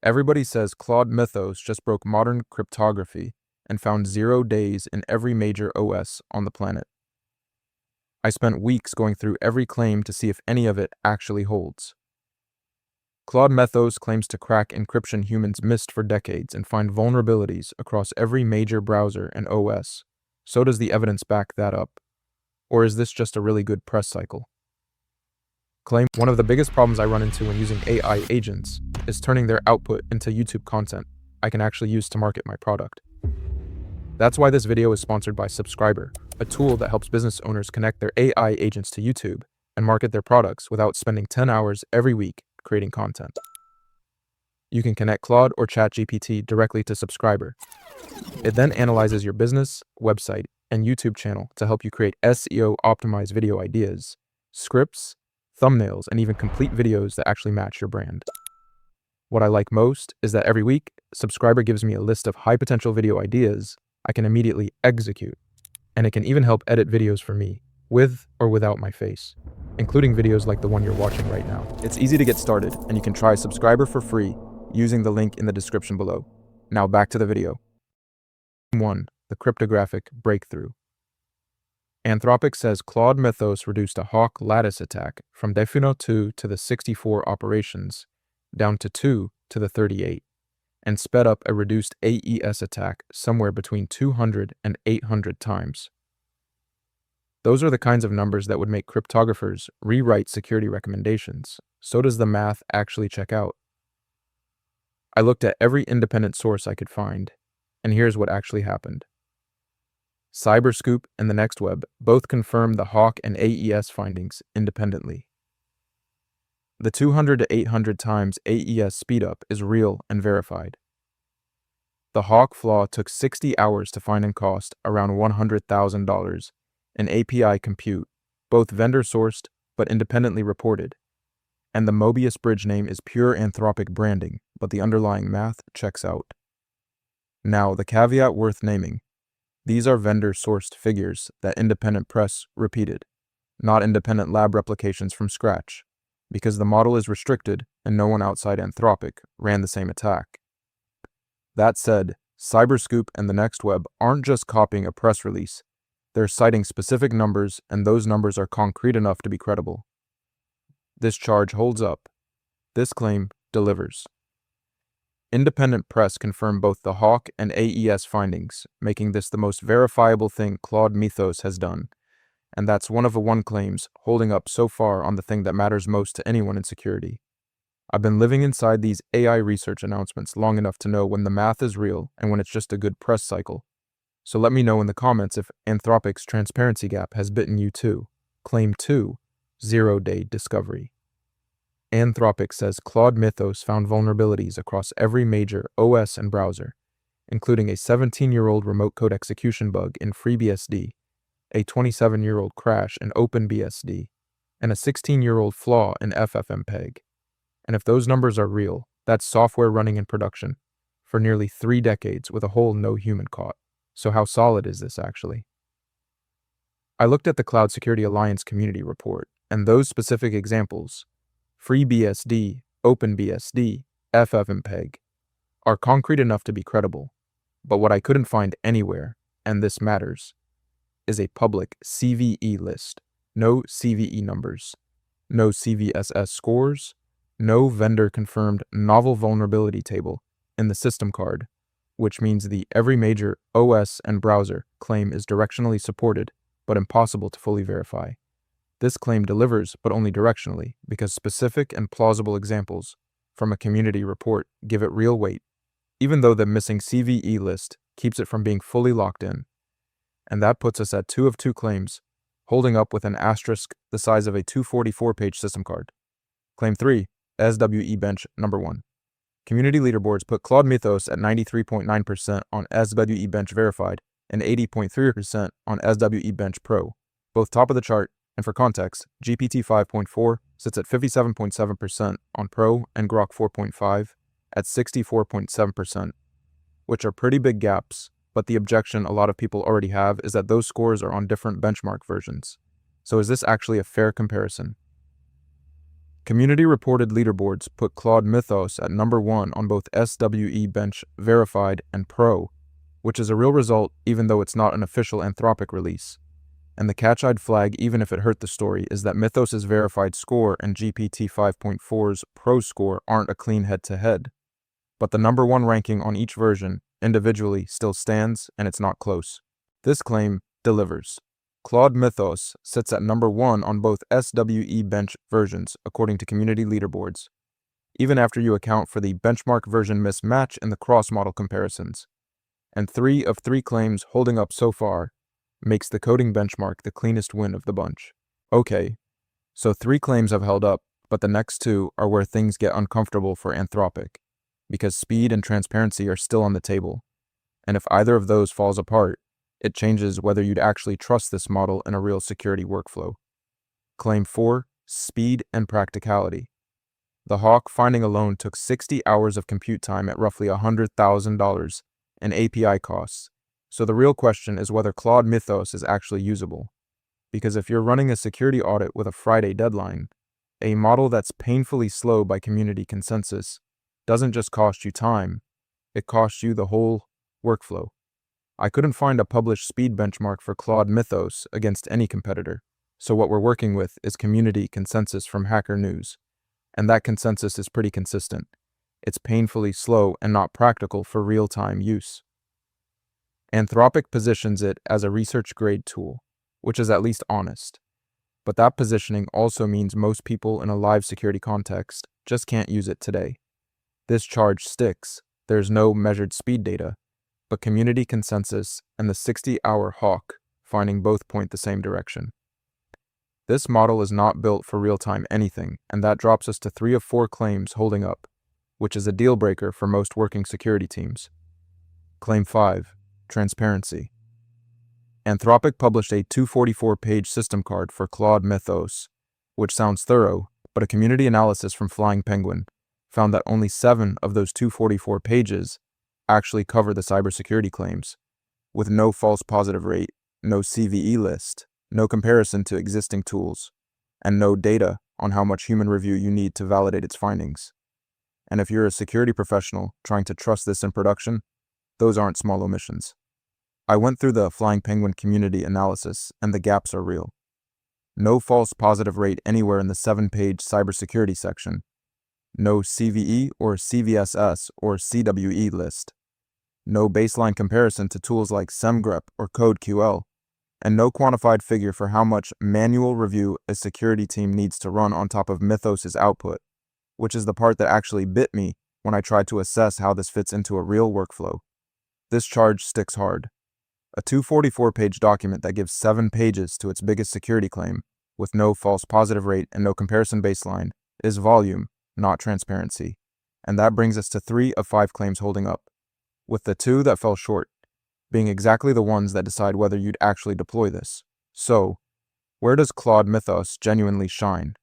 Everybody says Claude Mythos just broke modern cryptography and found 0 days in every major OS on the planet. I spent weeks going through every claim to see if any of it actually holds. Claude Mythos claims to crack encryption humans missed for decades and find vulnerabilities across every major browser and OS. So does the evidence back that up? Or is this just a really good press cycle? One of the biggest problems I run into when using AI agents is turning their output into YouTube content I can actually use to market my product. That's why this video is sponsored by Subscriber, a tool that helps business owners connect their AI agents to YouTube and market their products without spending 10 hours every week creating content. You can connect Claude or ChatGPT directly to Subscriber. It then analyzes your business, website, and YouTube channel to help you create SEO-optimized video ideas, scripts, thumbnails, and even complete videos that actually match your brand. What I like most is that every week, Subscriber gives me a list of high-potential video ideas I can immediately execute, and it can even help edit videos for me, with or without my face, including videos like the one you're watching right now. It's easy to get started, and you can try Subscriber for free using the link in the description below. Now back to the video. 1. The cryptographic breakthrough. Anthropic says Claude Mythos reduced a Hawk lattice attack from definitely 2 to the 64 operations down to 2 to the 38, and sped up a reduced AES attack somewhere between 200 and 800 times. Those are the kinds of numbers that would make cryptographers rewrite security recommendations. So does the math actually check out? I looked at every independent source I could find, and here's what actually happened. Cyberscoop and the Next Web both confirmed the Hawk and AES findings independently. The 200 to 800 times AES speedup is real and verified. The Hawk flaw took 60 hours to find and cost around $100,000 in API compute, both vendor-sourced but independently reported. And the Mobius bridge name is pure Anthropic branding, but the underlying math checks out. Now, the caveat worth naming. These are vendor-sourced figures that independent press repeated, not independent lab replications from scratch, because the model is restricted and no one outside Anthropic ran the same attack. That said, Cyberscoop and the Next Web aren't just copying a press release, they're citing specific numbers, and those numbers are concrete enough to be credible. This charge holds up. This claim delivers. Independent press confirmed both the Hawk and AES findings, making this the most verifiable thing Claude Mythos has done. And that's one of the one claims holding up so far on the thing that matters most to anyone in security. I've been living inside these AI research announcements long enough to know when the math is real and when it's just a good press cycle. So let me know in the comments if Anthropic's transparency gap has bitten you too. Claim 2, 0-day discovery. Anthropic says Claude Mythos found vulnerabilities across every major OS and browser, including a 17-year-old remote code execution bug in FreeBSD, a 27-year-old crash in OpenBSD, and a 16-year-old flaw in FFmpeg. And if those numbers are real, that's software running in production for nearly 3 decades with a hole no human caught. So how solid is this actually? I looked at the Cloud Security Alliance community report, and those specific examples, FreeBSD, OpenBSD, FFmpeg, are concrete enough to be credible. But what I couldn't find anywhere, and this matters, is a public CVE list. No CVE numbers, no CVSS scores, no vendor-confirmed novel vulnerability table in the system card, which means the every major OS and browser claim is directionally supported, but impossible to fully verify. This claim delivers, but only directionally, because specific and plausible examples from a community report give it real weight, even though the missing CVE list keeps it from being fully locked in. And that puts us at 2 of 2 claims, holding up with an asterisk the size of a 244-page system card. Claim 3, SWE Bench number 1. Community leaderboards put Claude Mythos at 93.9% on SWE Bench Verified and 80.3% on SWE Bench Pro, both top of the chart. And for context, GPT 5.4 sits at 57.7% on Pro and Grok 4.5 at 64.7%, which are pretty big gaps, but the objection a lot of people already have is that those scores are on different benchmark versions. So is this actually a fair comparison? Community-reported leaderboards put Claude Mythos at number 1 on both SWE Bench Verified and Pro, which is a real result even though it's not an official Anthropic release. And the catch I'd flag, even if it hurt the story, is that Mythos' verified score and GPT 5.4's Pro score aren't a clean head-to-head. But the number 1 ranking on each version, individually, still stands, and it's not close. This claim delivers. Claude Mythos sits at number 1 on both SWE Bench versions, according to community leaderboards, even after you account for the benchmark version mismatch in the cross-model comparisons. And 3 of 3 claims holding up so far makes the coding benchmark the cleanest win of the bunch. Okay, so 3 claims have held up, but the next 2 are where things get uncomfortable for Anthropic, because speed and transparency are still on the table. And if either of those falls apart, it changes whether you'd actually trust this model in a real security workflow. Claim 4, speed and practicality. The Hawk finding alone took 60 hours of compute time at roughly $100,000 in API costs. So the real question is whether Claude Mythos is actually usable. Because if you're running a security audit with a Friday deadline, a model that's painfully slow by community consensus doesn't just cost you time, it costs you the whole workflow. I couldn't find a published speed benchmark for Claude Mythos against any competitor, so what we're working with is community consensus from Hacker News, and that consensus is pretty consistent. It's painfully slow and not practical for real-time use. Anthropic positions it as a research-grade tool, which is at least honest. But that positioning also means most people in a live security context just can't use it today. This charge sticks. There's no measured speed data, but community consensus and the 60-hour Hawk finding both point the same direction. This model is not built for real-time anything, and that drops us to 3 of 4 claims holding up, which is a deal-breaker for most working security teams. Claim 5, transparency. Anthropic published a 244-page system card for Claude Mythos, which sounds thorough, but a community analysis from Flying Penguin found that only 7 of those 244 pages actually cover the cybersecurity claims, with no false positive rate, no CVE list, no comparison to existing tools, and no data on how much human review you need to validate its findings. And if you're a security professional trying to trust this in production, those aren't small omissions. I went through the Flying Penguin community analysis, and the gaps are real. No false positive rate anywhere in the 7-page cybersecurity section. No CVE or CVSS or CWE list. No baseline comparison to tools like SemGrep or CodeQL, and no quantified figure for how much manual review a security team needs to run on top of Mythos' output, which is the part that actually bit me when I tried to assess how this fits into a real workflow. This charge sticks hard. A 244-page document that gives 7 pages to its biggest security claim, with no false positive rate and no comparison baseline, is volume, not transparency. And that brings us to 3 of 5 claims holding up, with the 2 that fell short being exactly the ones that decide whether you'd actually deploy this. So, where does Claude Mythos genuinely shine?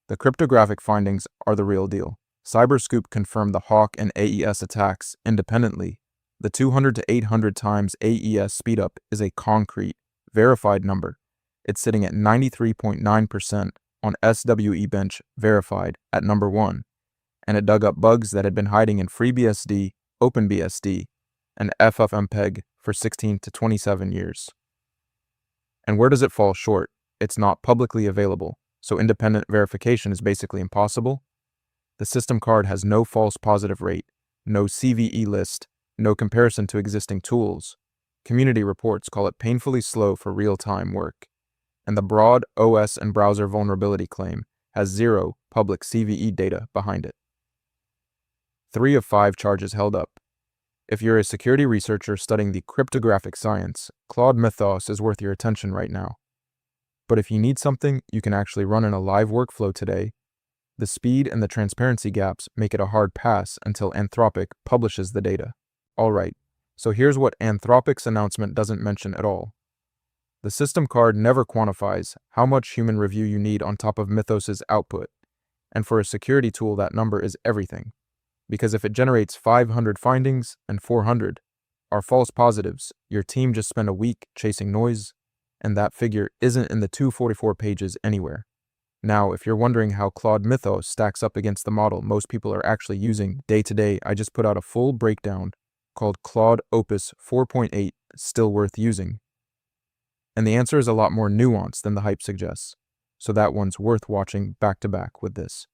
The cryptographic findings are the real deal. Cyberscoop confirmed the Hawk and AES attacks independently. The 200 to 800 times AES speedup is a concrete, verified number. It's sitting at 93.9% on SWE Bench verified at number 1, and it dug up bugs that had been hiding in FreeBSD, OpenBSD, and FFmpeg for 16 to 27 years. And where does it fall short? It's not publicly available, so independent verification is basically impossible. The system card has no false positive rate, no CVE list, no comparison to existing tools. Community reports call it painfully slow for real-time work. And the broad OS and browser vulnerability claim has 0 public CVE data behind it. 3 of 5 charges held up. If you're a security researcher studying the cryptographic science, Claude Mythos is worth your attention right now. But if you need something you can actually run in a live workflow today, the speed and the transparency gaps make it a hard pass until Anthropic publishes the data. Alright, so here's what Anthropic's announcement doesn't mention at all. The system card never quantifies how much human review you need on top of Mythos' output, and for a security tool that number is everything. Because if it generates 500 findings and 400 are false positives, your team just spent a week chasing noise, and that figure isn't in the 244 pages anywhere. Now, if you're wondering how Claude Mythos stacks up against the model most people are actually using day to day, I just put out a full breakdown called Claude Opus 4.8 Still Worth Using. And the answer is a lot more nuanced than the hype suggests, so that one's worth watching back to back with this.